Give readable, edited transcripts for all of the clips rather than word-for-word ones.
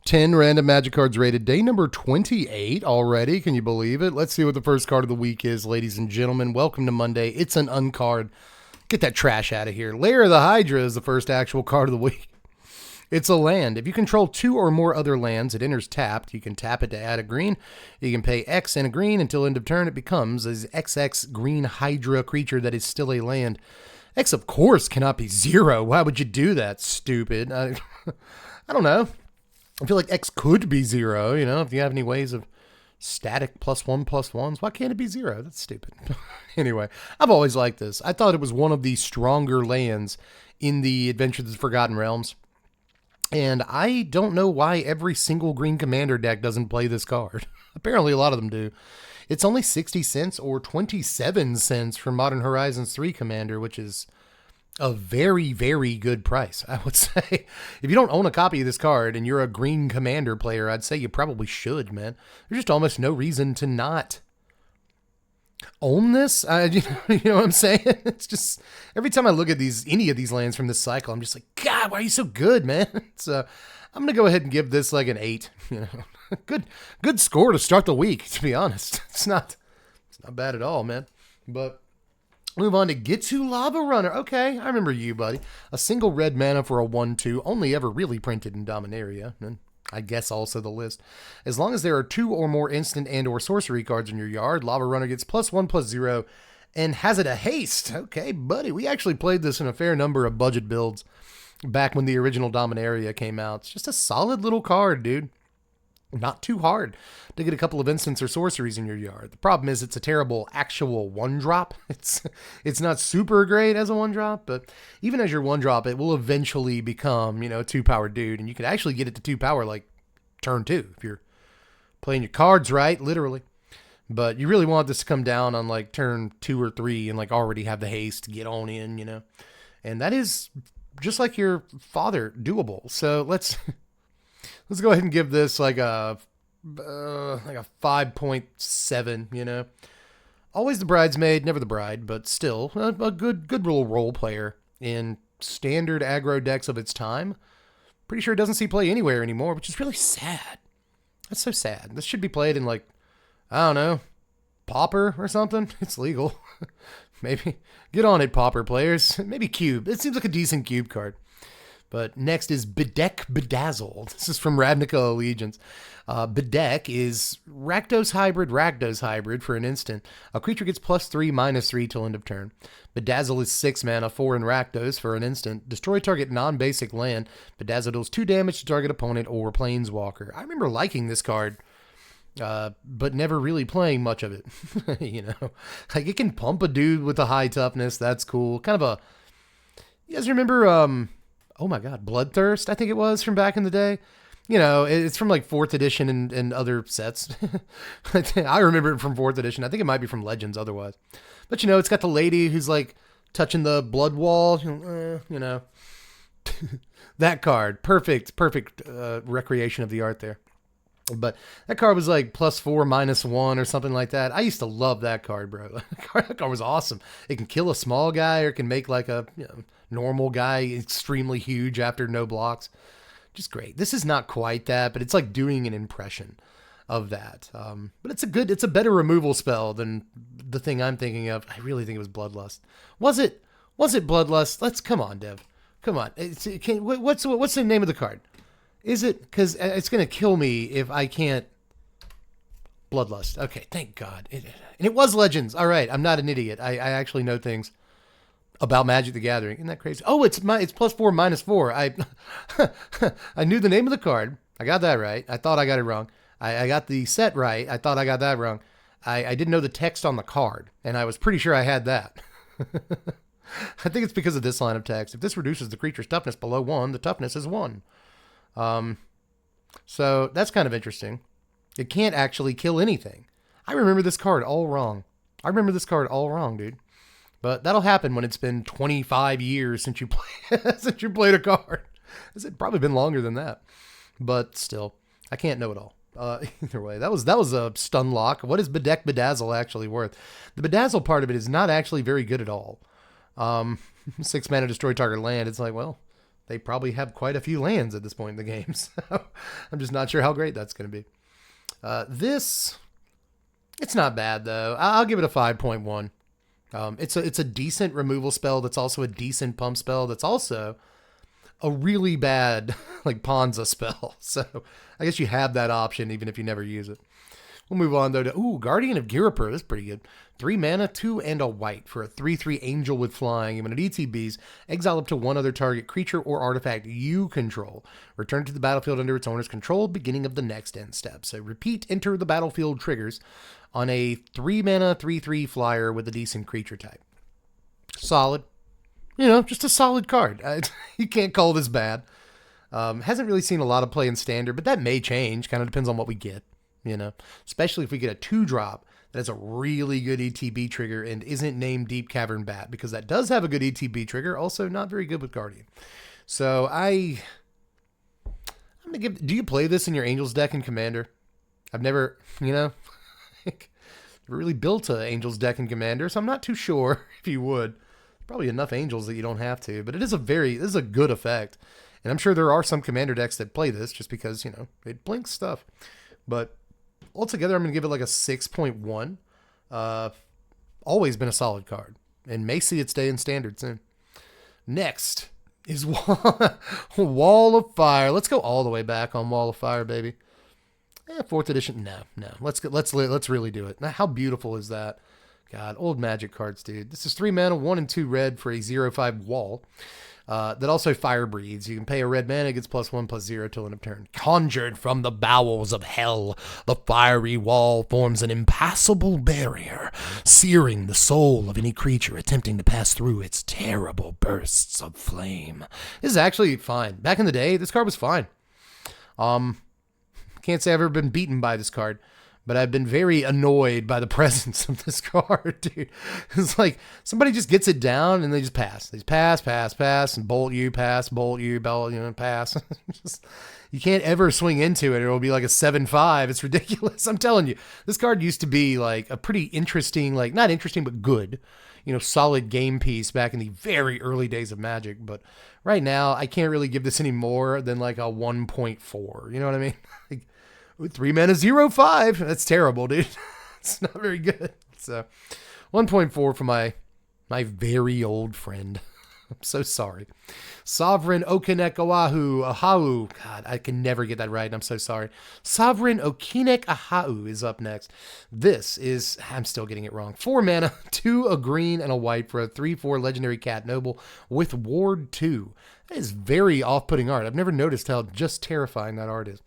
10 random magic cards rated. Day number 28 already. Can you believe it? Let's see what the first card of the week is, ladies and gentlemen. Welcome to Monday. It's an uncard. Get that trash out of here. Lair of the Hydra is the first actual card of the week. It's a land. If you control 2 or more other lands, it enters tapped. You can tap it to add a green. You can pay X and a green until end of turn. It becomes an XX green Hydra creature that is still a land. X, of course, cannot be 0. Why would you do that, stupid? I don't know. I feel like X could be 0, you know, if you have any ways of static +1/+1s. Why can't it be 0? That's stupid. Anyway, I've always liked this. I thought it was one of the stronger lands in the Adventures of the Forgotten Realms. And I don't know why every single green commander deck doesn't play this card. Apparently a lot of them do. It's only 60 cents or 27 cents for Modern Horizons 3 Commander, which is a very, very good price, I would say. If you don't own a copy of this card and you're a green commander player, I'd say you probably should, man. There's just almost no reason to not own this. You know what I'm saying? It's just, every time I look at any of these lands from this cycle, I'm just like, God, why are you so good, man? So I'm going to go ahead and give this like an 8. You know, good score to start the week, to be honest. It's not bad at all, man. But move on to Gitsu Lava Runner. Okay, I remember you, buddy. A single red mana for a 1/2, only ever really printed in Dominaria, and I guess also the list. As long as there are 2 or more instant and or sorcery cards in your yard, Lava Runner gets +1/+0 and has it a haste. Okay, buddy, we actually played this in a fair number of budget builds back when the original Dominaria came out. It's just a solid little card, dude. Not too hard to get a couple of instants or sorceries in your yard. The problem is it's a terrible actual 1-drop. It's not super great as a 1-drop, but even as your 1-drop, it will eventually become, you know, a 2-power dude, and you can actually get it to 2-power like turn 2 if you're playing your cards right, literally. But you really want this to come down on like turn 2 or 3 and like already have the haste to get on in, you know. And that is just like your father, doable. So let's go ahead and give this like a 5.7, you know. Always the bridesmaid, never the bride, but still a good little role player in standard aggro decks of its time. Pretty sure it doesn't see play anywhere anymore, which is really sad. That's so sad. This should be played in like, I don't know, Pauper or something. It's legal. Maybe get on it, Pauper players. Maybe Cube. It seems like a decent Cube card. But next is Bedazzle. This is from Ravnica Allegiance. Bedeck is Rakdos Hybrid for an instant. A creature gets +3/-3 till end of turn. Bedazzle is 6 mana, 4 in Rakdos for an instant. Destroy target non-basic land. Bedazzle deals 2 damage to target opponent or planeswalker. I remember liking this card, but never really playing much of it. You know, like it can pump a dude with a high toughness. That's cool. Kind of a, you guys remember, oh my God, Bloodthirst, I think it was, from back in the day. You know, it's from like 4th edition and other sets. I remember it from 4th edition. I think it might be from Legends otherwise. But, you know, it's got the lady who's like touching the blood wall, you know. That card, perfect recreation of the art there. But that card was like +4/-1 or something like that. I used to love that card, bro. That card was awesome. It can kill a small guy or it can make like a, you know, normal guy extremely huge after no blocks. Just great. This is not quite that, but it's like doing an impression of that. But it's a better removal spell than the thing I'm thinking of. I really think it was Bloodlust. Was it Bloodlust? Come on, Dev. Come on. What's the name of the card? Is it? Because it's going to kill me if I can't. Bloodlust. Okay, thank God. And it was Legends. All right, I'm not an idiot. I actually know things about Magic the Gathering. Isn't that crazy? Oh, it's +4/-4. I knew the name of the card. I got that right. I thought I got it wrong. I got the set right. I thought I got that wrong. I didn't know the text on the card, and I was pretty sure I had that. I think it's because of this line of text. If this reduces the creature's toughness below 1, the toughness is 1. So that's kind of interesting. It can't actually kill anything. I remember this card all wrong. Dude. But that'll happen when it's been 25 years since you played a card. It's probably been longer than that. But still, I can't know it all. Either way, that was a stun lock. What is Bedazzle actually worth? The Bedazzle part of it is not actually very good at all. 6 mana destroy target land. It's like, well, they probably have quite a few lands at this point in the game. So I'm just not sure how great that's going to be. It's not bad though. I'll give it a 5.1. It's a decent removal spell that's also a decent pump spell that's also a really bad like Ponza spell. So I guess you have that option even if you never use it. We'll move on though to Guardian of Girr. That's pretty good. 3 mana, 2 and a white for a 3/3 angel with flying. And when it ETBs, exile up to one other target creature or artifact you control. Return to the battlefield under its owner's control, beginning of the next end step. So repeat enter the battlefield triggers on a 3 mana, 3/3 flyer with a decent creature type. Solid. You know, just a solid card. You can't call this bad. Hasn't really seen a lot of play in standard, but that may change. Kind of depends on what we get. You know, especially if we get a 2-drop that has a really good ETB trigger and isn't named Deep Cavern Bat, because that does have a good ETB trigger, also not very good with Guardian. So I'm gonna give. Do you play this in your Angels deck in Commander? I've never, never really built an Angels deck in Commander, so I'm not too sure if you would. Probably enough Angels that you don't have to, but this is a good effect, and I'm sure there are some Commander decks that play this just because it blinks stuff, but. Altogether, I'm going to give it like a 6.1. Always been a solid card. And may see its day in standard soon. Next is Wall of Fire. Let's go all the way back on Wall of Fire, baby. 4th edition. No. Let's really do it. Now, how beautiful is that? God, old Magic cards, dude. This is 3 mana, 1 and 2 red for a 0/5 wall. That also fire breathes. You can pay a red mana, it gets +1/+0 till end of turn. Conjured from the bowels of hell, the fiery wall forms an impassable barrier, searing the soul of any creature attempting to pass through its terrible bursts of flame. This is actually fine. Back in the day, this card was fine. Can't say I've ever been beaten by this card, but I've been very annoyed by the presence of this card, dude. It's like somebody just gets it down and they just pass. They just pass, and bolt you, pass, pass. You can't ever swing into it. It'll be like a 7/5. It's ridiculous. I'm telling you, this card used to be like a pretty interesting, like not interesting, but good, solid game piece back in the very early days of Magic. But right now, I can't really give this any more than like a 1.4. You know what I mean? Like, 3 mana 0/5. That's terrible, dude. It's not very good. So 1.4 for my very old friend. I'm so sorry. Sovereign Okinek Ahau. God, I can never get that right. I'm so sorry. Sovereign Okinek Ahau is up next. I'm still getting it wrong. 4 mana, 2 a green and a white for a 3/4 legendary cat noble with ward 2. That is very off-putting art. I've never noticed how just terrifying that art is.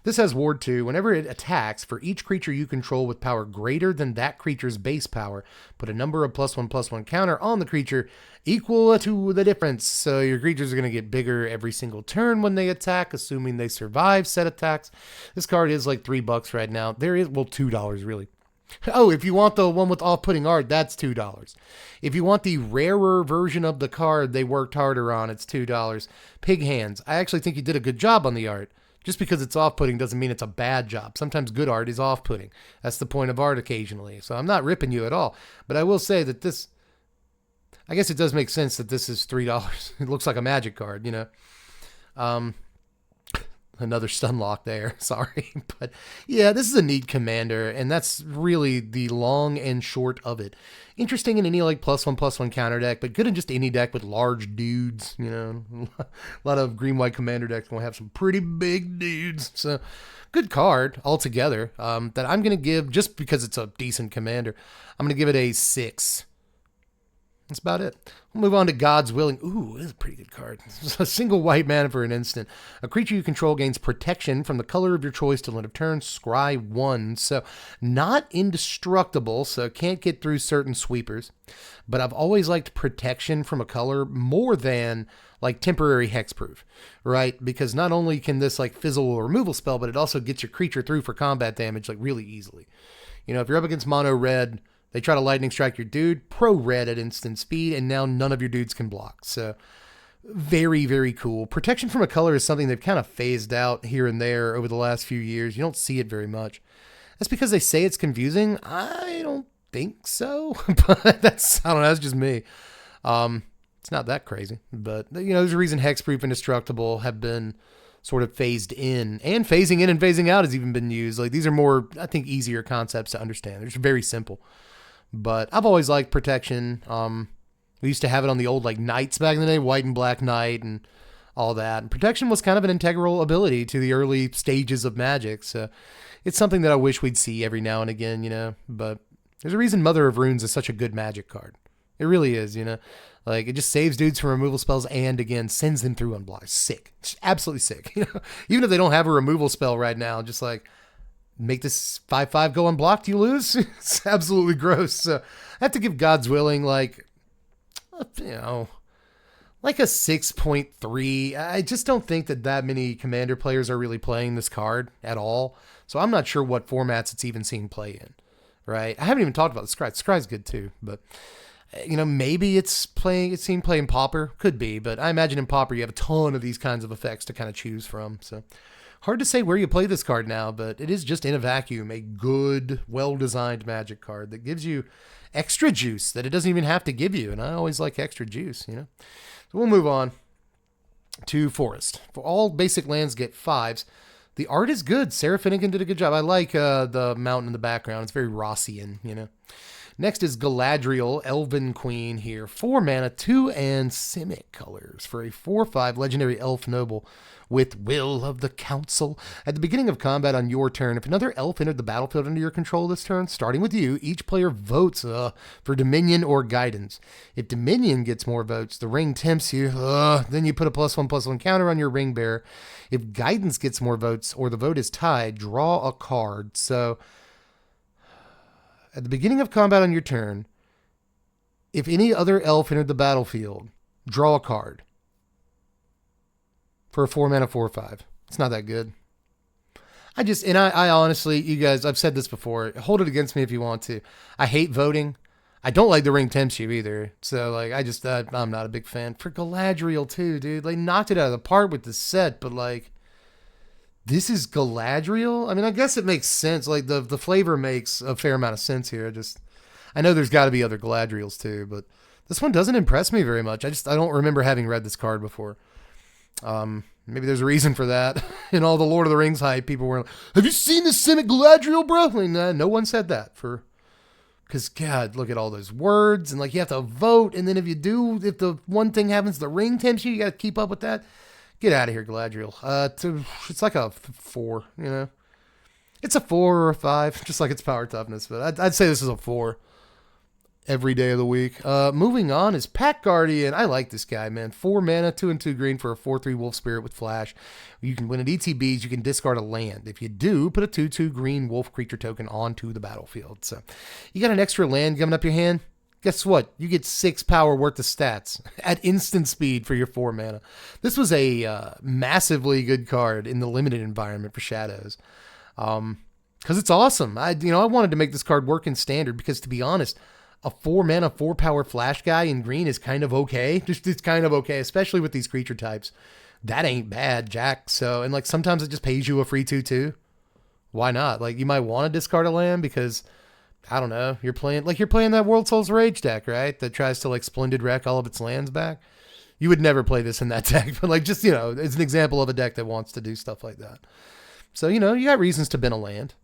This has ward 2. Whenever it attacks, for each creature you control with power greater than that creature's base power, put a number of +1/+1 counter on the creature equal to the difference. So your creatures are going to get bigger every single turn when they attack, assuming they survive said attacks. This card is like $3 right now. $2 really. Oh, if you want the one with off-putting art, that's $2. If you want the rarer version of the card they worked harder on, it's $2. Pig Hands. I actually think you did a good job on the art. Just because it's off-putting doesn't mean it's a bad job. Sometimes good art is off-putting. That's the point of art occasionally. So I'm not ripping you at all. But I will say that this, I guess it does make sense that this is $3. It looks like a Magic card, Another Stunlock there, sorry. But yeah, this is a neat commander, and that's really the long and short of it. Interesting in any like +1/+1 counter deck, but good in just any deck with large dudes, A lot of green-white commander decks will have some pretty big dudes. So good card altogether that I'm going to give, just because it's a decent commander, I'm going to give it a 6. That's about it. We'll move on to God's Willing. Ooh, this is a pretty good card. A single white mana for an instant. A creature you control gains protection from the color of your choice till end of turn. Scry 1. So not indestructible, so can't get through certain sweepers. But I've always liked protection from a color more than like temporary hexproof, right? Because not only can this like fizzle a removal spell, but it also gets your creature through for combat damage like really easily. If you're up against mono red, they try to lightning strike your dude, pro red at instant speed, and now none of your dudes can block. So very, very cool. Protection from a color is something they've kind of phased out here and there over the last few years. You don't see it very much. That's because they say it's confusing. I don't think so, but that's just me. It's not that crazy, but you know, there's a reason hexproof, indestructible have been sort of phased in, and phasing in and phasing out has even been used. Like, these are more, I think, easier concepts to understand. They're just very simple. But I've always liked protection. We used to have it on the old like knights back in the day, white and black knight and all that. And protection was kind of an integral ability to the early stages of Magic. So it's something that I wish we'd see every now and again, you know. But there's a reason Mother of Runes is such a good Magic card. It really is, you know. Like, it just saves dudes from removal spells and, again, sends them through unblocked. Sick. Just absolutely sick. You know, even if they don't have a removal spell right now, just like, make this 5/5 go unblocked, you lose. It's absolutely gross. So I have to give God's Willing, like, you know, like a 6.3. I just don't think that many Commander players are really playing this card at all. So I'm not sure what formats it's even seen play in, right? I haven't even talked about the Scry. The Scry's good too, but you know, maybe it's seen play in Pauper. Could be, but I imagine in Pauper you have a ton of these kinds of effects to kind of choose from. So hard to say where you play this card now, but it is just in a vacuum a good, well-designed Magic card that gives you extra juice that it doesn't even have to give you. And I always like extra juice, you know. So we'll move on to Forest. For all basic lands get 5s. The art is good. Sarah Finnegan did a good job. I like the mountain in the background. It's very Rossian, you know. Next is Galadriel, Elven Queen here. 4 mana, 2 and Simic colors for a 4/5 legendary elf noble with Will of the Council. At the beginning of combat on your turn, if another elf entered the battlefield under your control this turn, starting with you, each player votes for Dominion or Guidance. If Dominion gets more votes, the ring tempts you. Then you put a +1/+1 counter on your ring bearer. If Guidance gets more votes or the vote is tied, draw a card. So at the beginning of combat on your turn, if any other elf entered the battlefield, draw a card for a 4 mana 4/5. It's not that good. I honestly, you guys, I've said this before. Hold it against me if you want to. I hate voting. I don't like the ring tempts you either. So, like, I'm not a big fan. For Galadriel, too, dude. They knocked it out of the park with the set, but, like, this is Galadriel? I mean, I guess it makes sense. Like, the flavor makes a fair amount of sense here. I know there's got to be other Galadriels, too, but this one doesn't impress me very much. I don't remember having read this card before. Maybe there's a reason for that. In all the Lord of the Rings hype, people were like, have you seen the Simic Galadriel, bro? Like, nah, no one said that. Because, God, look at all those words. And, like, you have to vote. And then if the one thing happens, the ring tempts you, you got to keep up with that. Get out of here, Galadriel. It's like a 4, you know. It's a 4 or a 5, just like its power toughness. But I'd say this is a 4 every day of the week. Moving on is Pack Guardian. I like this guy, man. 4 mana, 2 and 2 green for a 4/3 Wolf Spirit with Flash. You can win at ETBs. You can discard a land. If you do, put a 2/2 green Wolf creature token onto the battlefield. So you got an extra land coming up your hand. Guess what? You get 6 power worth of stats at instant speed for your 4 mana. This was a massively good card in the limited environment for Shadows. Because it's awesome. I wanted to make this card work in standard because, to be honest, a 4 mana, 4 power flash guy in green is kind of okay. It's kind of okay, especially with these creature types. That ain't bad, Jack. So, and like sometimes it just pays you a free 2/2. Why not? Like, you might want to discard a land because, I don't know, you're playing that World Souls Rage deck, right? That tries to like Splendid Wreck all of its lands back. You would never play this in that deck, but like, just, it's an example of a deck that wants to do stuff like that. So, you got reasons to bin a land.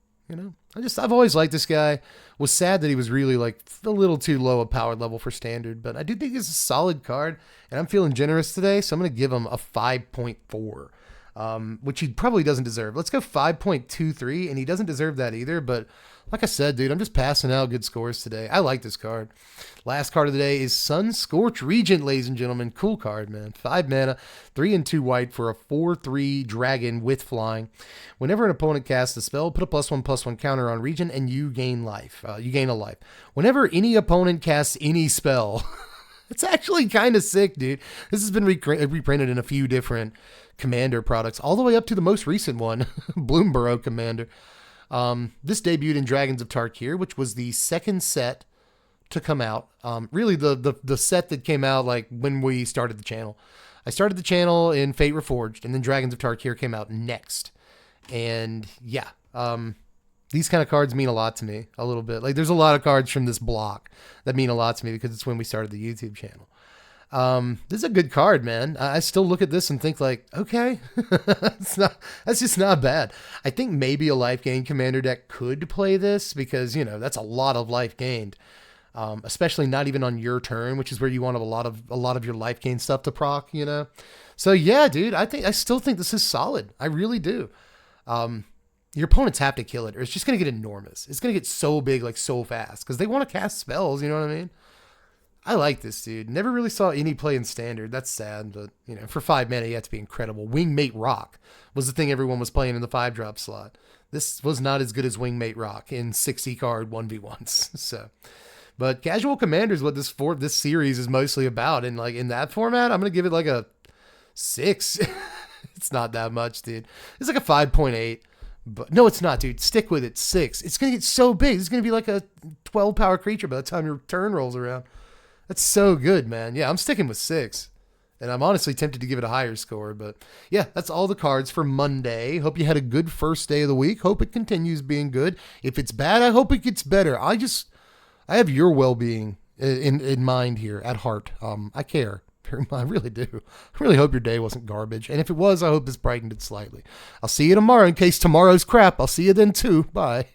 I've always liked this guy. Was sad that he was really like a little too low a power level for standard, but I do think it's a solid card, and I'm feeling generous today, so I'm going to give him a 5.4, which he probably doesn't deserve. Let's go 5.23, and he doesn't deserve that either, but like I said, dude, I'm just passing out good scores today. I like this card. Last card of the day is Sunscorch Regent, ladies and gentlemen. Cool card, man. 5 mana, 3 and 2 white for a 4/3 dragon with flying. Whenever an opponent casts a spell, put a +1/+1 counter on Regent, and you gain life. You gain a life. Whenever any opponent casts any spell, it's actually kind of sick, dude. This has been reprinted in a few different Commander products, all the way up to the most recent one, Bloomborough Commander. This debuted in Dragons of Tarkir, which was the second set to come out. Really the set that came out like when we started the channel. I started the channel in Fate Reforged, and then Dragons of Tarkir came out next. And yeah, these kind of cards mean a lot to me, a little bit. Like, there's a lot of cards from this block that mean a lot to me because it's when we started the YouTube channel. This is a good card, man. I still look at this and think like, okay, that's just not bad. I think maybe a life gain commander deck could play this because, you know, that's a lot of life gained. Especially not even on your turn, which is where you want a lot of your life gain stuff to proc, you know? So yeah, dude, I still think this is solid. I really do. Your opponents have to kill it or it's just going to get enormous. It's going to get so big, like so fast because they want to cast spells. You know what I mean? I like this, dude. Never really saw any play in standard. That's sad, but, you know, for 5 mana, you have to be incredible. Wingmate Rock was the thing everyone was playing in the 5-drop slot. This was not as good as Wingmate Rock in 60 card 1v1s. So, but Casual Commander is what this series is mostly about. And, like, in that format, I'm going to give it like a 6. It's not that much, dude. It's like a 5.8. But no, it's not, dude. Stick with it. 6. It's going to get so big. It's going to be like a 12 power creature by the time your turn rolls around. That's so good, man. Yeah, I'm sticking with 6. And I'm honestly tempted to give it a higher score. But yeah, that's all the cards for Monday. Hope you had a good first day of the week. Hope it continues being good. If it's bad, I hope it gets better. I have your well-being in mind here at heart. I care. I really do. I really hope your day wasn't garbage. And if it was, I hope this brightened it slightly. I'll see you tomorrow in case tomorrow's crap. I'll see you then too. Bye.